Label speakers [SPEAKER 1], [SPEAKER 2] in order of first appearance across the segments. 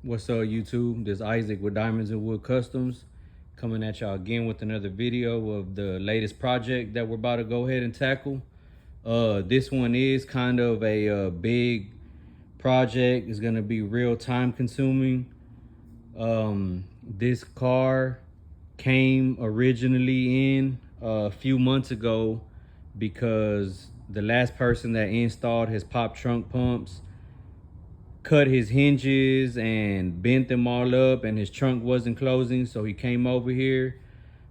[SPEAKER 1] What's up, YouTube? This is Isaac with Diamonds and Wood Customs, coming at y'all again with another video of the latest project that we're about to go ahead and tackle. This one is kind of a big project. It's gonna be real time consuming. This car came originally in a few months ago because the last person that installed his pop trunk pumps cut his hinges and bent them all up, and his trunk wasn't closing, so he came over here.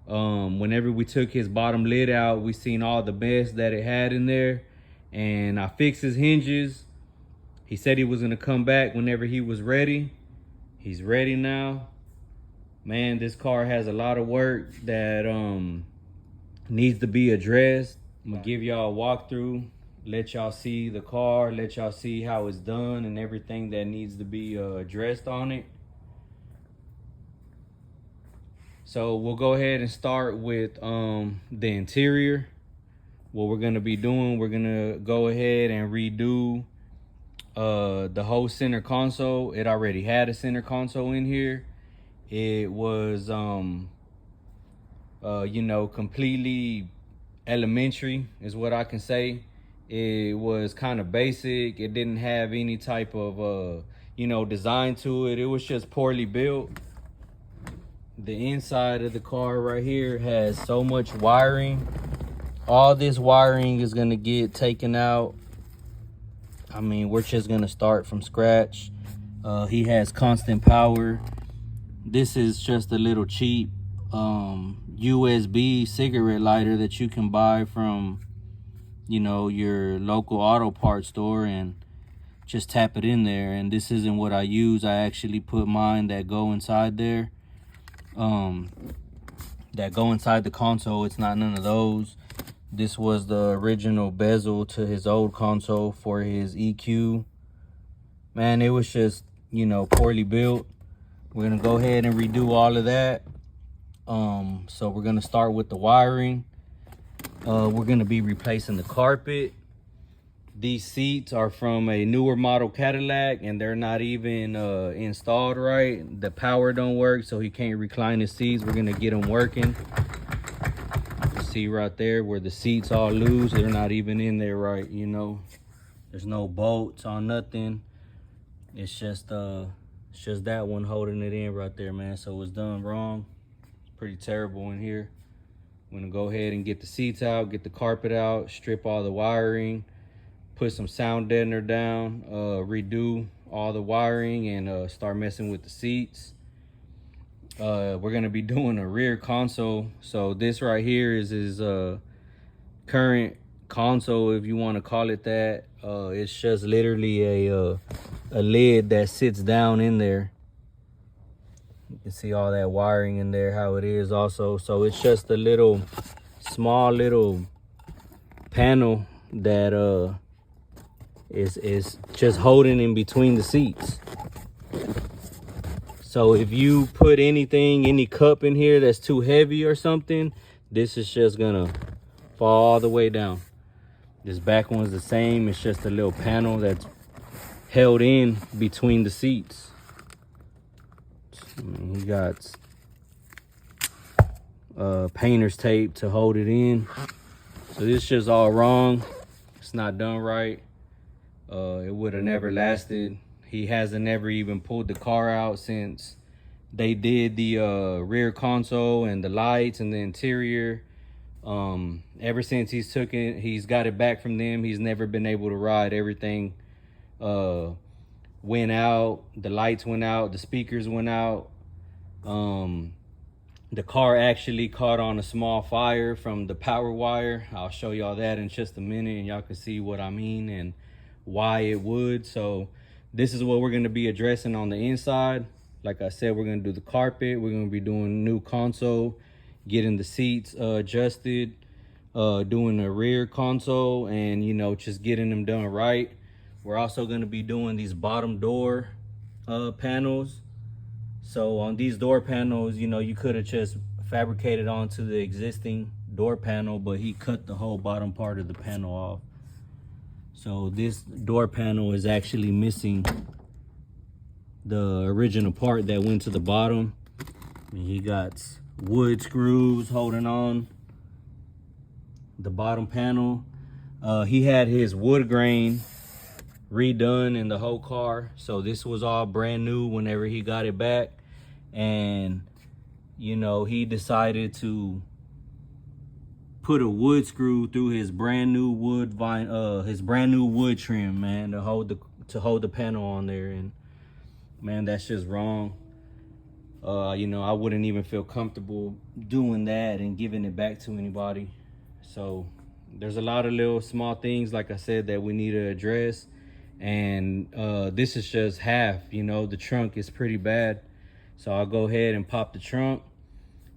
[SPEAKER 1] Whenever we took his bottom lid out, we seen all the mess that it had in there, and I fixed his hinges. He said he was gonna come back whenever he was ready. He's ready now. Man, this car has a lot of work that needs to be addressed. I'm gonna give y'all a walkthrough, let y'all see the car, let y'all see how it's done and everything that needs to be addressed on it. So we'll go ahead and start with the interior. What we're gonna be doing, we're gonna go ahead and redo the whole center console. It already had a center console in here. It was completely elementary is what I can say. It was kind of basic. It didn't have any type of design to it. It was just poorly built. The inside of the car right here has so much wiring. All this wiring is gonna get taken out. I mean, we're just gonna start from scratch. He has constant power. This is just a little cheap USB cigarette lighter that you can buy from your local auto parts store, and just tap it in there. And this isn't what I use. I actually put mine that go inside there, that go inside the console. It's not none of those. This was the original bezel to his old console for his EQ. Man, it was just poorly built. We're gonna go ahead and redo all of that. So we're gonna start with the wiring. We're gonna be replacing the carpet. These seats are from a newer model Cadillac, and they're not even installed right. The power don't work, so he can't recline the seats. We're gonna get them working. See right there where the seats all loose, they're not even in there right. There's no bolts on nothing. It's just that one holding it in right there, man. So it's done wrong. It's pretty terrible in here. I'm gonna go ahead and get the seats out, get the carpet out, strip all the wiring, put some sound deadener down, redo all the wiring, and start messing with the seats. We're gonna be doing a rear console. So this right here is his current console, if you want to call it that. It's just literally a lid that sits down in there. You can see all that wiring in there, how it is also. So it's just a small little panel that is just holding in between the seats. So if you put any cup in here that's too heavy or something, this is just gonna fall all the way down. This back one's the same. It's just a little panel that's held in between the seats. He got painter's tape to hold it in. So this is just all wrong. It's not done right. It would have never lasted. He hasn't ever even pulled the car out since they did the rear console and the lights and the interior. Ever since he's got it back from them, he's never been able to ride. Everything went out, the lights went out, the speakers went out. The car actually caught on a small fire from the power wire. I'll show y'all that in just a minute, and y'all can see what I mean and why it would. So this is what we're going to be addressing on the inside. Like I said, we're going to do the carpet. We're going to be doing new console, getting the seats adjusted, doing the rear console, and just getting them done right. We're also going to be doing these bottom door panels. So on these door panels, you could have just fabricated onto the existing door panel, but he cut the whole bottom part of the panel off. So this door panel is actually missing the original part that went to the bottom. And he got wood screws holding on the bottom panel. He had his wood grain redone in the whole car, so this was all brand new whenever he got it back. And you know, he decided to put a wood screw through his brand new wood wood trim, man, to hold the panel on there. And man, that's just wrong. You know, I wouldn't even feel comfortable doing that and giving it back to anybody. So there's a lot of little small things, like I said, that we need to address. And this is just half. You know, the trunk is pretty bad. So I'll go ahead and pop the trunk,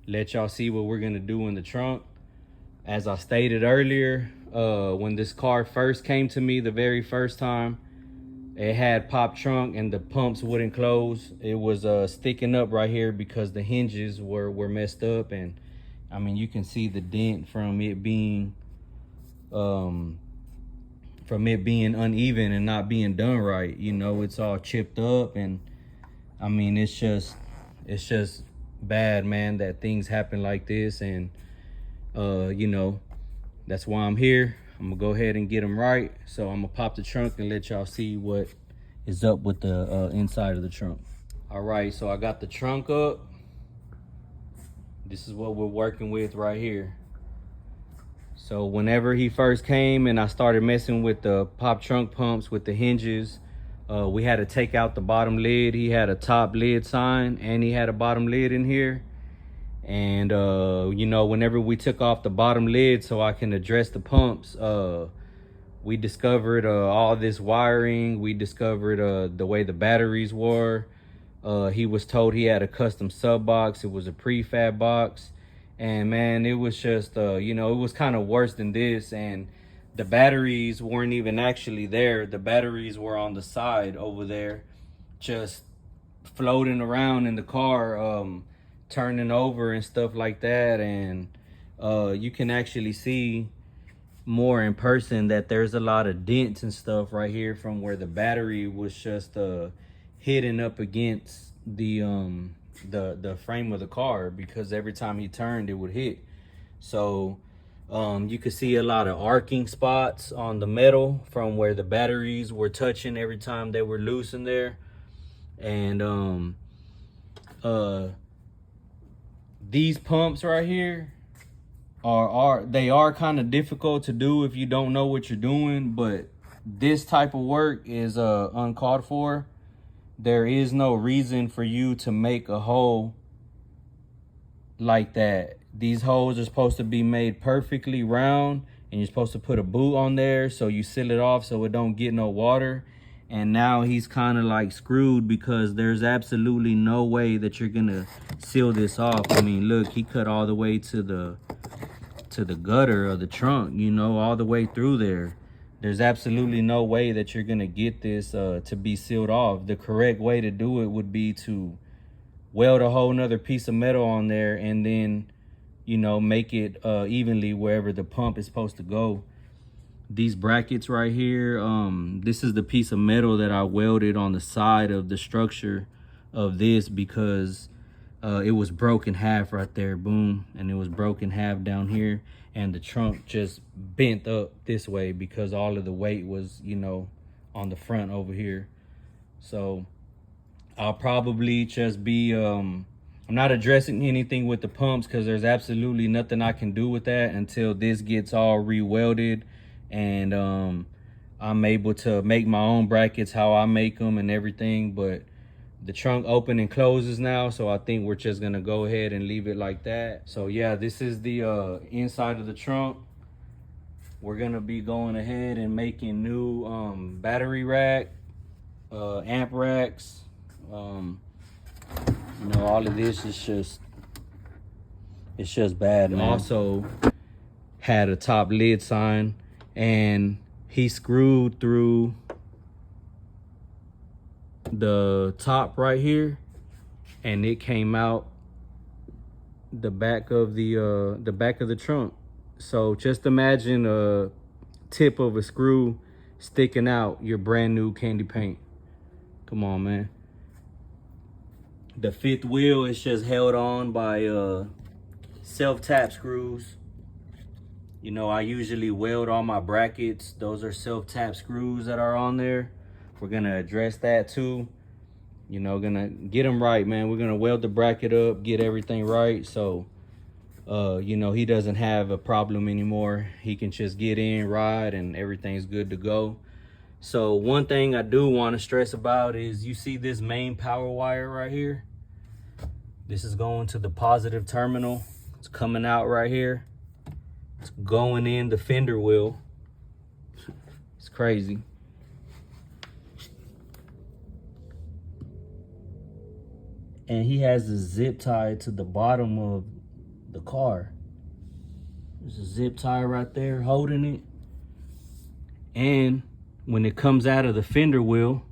[SPEAKER 1] let y'all see what we're gonna do in the trunk. As I stated earlier, when this car first came to me the very first time, it had pop trunk and the pumps wouldn't close. It was sticking up right here because the hinges were messed up. And I mean, you can see the dent from it being uneven and not being done right. You know, it's all chipped up. And I mean, it's just bad, man, that things happen like this. And you know, that's why I'm here. I'm gonna go ahead and get them right. So I'm gonna pop the trunk and let y'all see what is up with the inside of the trunk. All right, so I got the trunk up. This is what we're working with right here. So whenever he first came and I started messing with the pop trunk pumps with the hinges, we had to take out the bottom lid. He had a top lid sign and he had a bottom lid in here. And you know, whenever we took off the bottom lid so I can address the pumps, we discovered all this wiring. We discovered the way the batteries were. He was told he had a custom sub box. It was a prefab box. And man, it was just, you know, it was kind of worse than this. And the batteries weren't even actually there. The batteries were on the side over there, just floating around in the car, turning over and stuff like that. And you can actually see more in person that there's a lot of dents and stuff right here from where the battery was just hidden up against the frame of the car, because every time he turned it would hit. So you could see a lot of arcing spots on the metal from where the batteries were touching every time they were loose in there. And these pumps right here are kind of difficult to do if you don't know what you're doing, but this type of work is uncalled for. There is no reason for you to make a hole like that. These holes are supposed to be made perfectly round, and you're supposed to put a boot on there so you seal it off so it don't get no water. And now he's kind of like screwed because there's absolutely no way that you're gonna seal this off. I mean, look, he cut all the way to the gutter of the trunk, you know, all the way through there. There's absolutely no way that you're gonna get this to be sealed off. The correct way to do it would be to weld a whole nother piece of metal on there and then, you know, make it evenly wherever the pump is supposed to go. These brackets right here, this is the piece of metal that I welded on the side of the structure of this because it was broken half right there, boom, and it was broken half down here, and the trunk just bent up this way because all of the weight was, you know, on the front over here. So I'll probably just be I'm not addressing anything with the pumps because there's absolutely nothing I can do with that until this gets all re-welded and I'm able to make my own brackets how I make them and everything. But the trunk open and closes now, so I think we're just gonna go ahead and leave it like that. So yeah, this is the inside of the trunk. We're gonna be going ahead and making new battery rack, amp racks. You know, all of this is just bad, man. Also had a top lid sign, and he screwed through the top right here, and it came out the back of the trunk. So just imagine a tip of a screw sticking out your brand new candy paint. Come on, man. The fifth wheel is just held on by self-tap screws. You know, I usually weld all my brackets. Those are self-tap screws that are on there. We're gonna address that too. You know, gonna get them right, man. We're gonna weld the bracket up, get everything right, so you know, he doesn't have a problem anymore. He can just get in, ride, and everything's good to go. So one thing I do want to stress about is, you see this main power wire right here? This is going to the positive terminal. It's coming out right here. It's going in the fender wheel. It's crazy. And he has a zip tie to the bottom of the car. There's a zip tie right there holding it. And when it comes out of the fender wheel,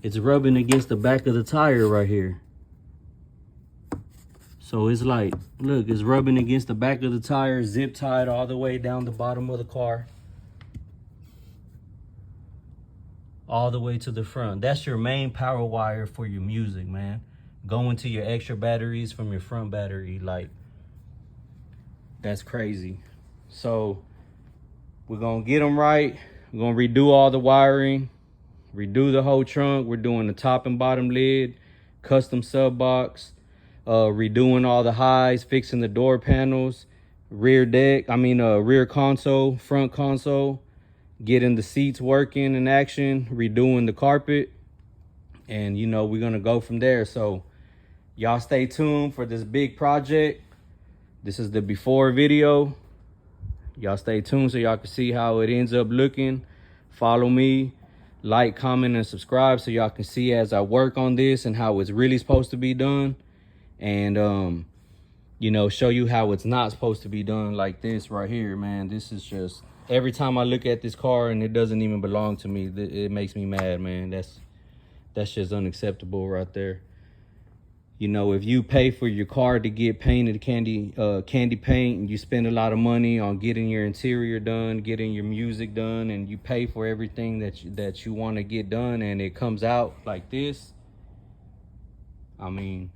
[SPEAKER 1] it's rubbing against the back of the tire right here. So it's like, look, it's rubbing against the back of the tire, zip tied all the way down the bottom of the car, all the way to the front. That's your main power wire for your music, man. Going to your extra batteries from your front battery, like, that's crazy. So we're gonna get them right. We're gonna redo all the wiring, redo the whole trunk. We're doing the top and bottom lid, custom sub box, redoing all the highs, fixing the door panels, rear console, front console, getting the seats working in action, redoing the carpet, and you know, we're gonna go from there. So y'all stay tuned for this big project. This is the before video. Y'all stay tuned so y'all can see how it ends up looking. Follow me, like, comment, and subscribe so y'all can see as I work on this and how it's really supposed to be done. And you know, show you how it's not supposed to be done, like this right here, man. This is just, every time I look at this car and it doesn't even belong to me, it makes me mad, man. That's just unacceptable right there. You know, if you pay for your car to get painted candy paint, and you spend a lot of money on getting your interior done, getting your music done, and you pay for everything that you want to get done, and it comes out like this, I mean,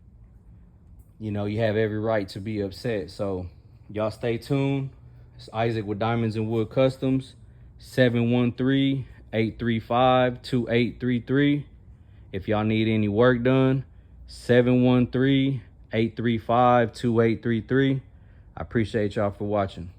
[SPEAKER 1] you know, you have every right to be upset. So y'all stay tuned. It's Isaac with Diamonds and Wood Customs, 713-835-2833. If y'all need any work done, 713-835-2833. I appreciate y'all for watching.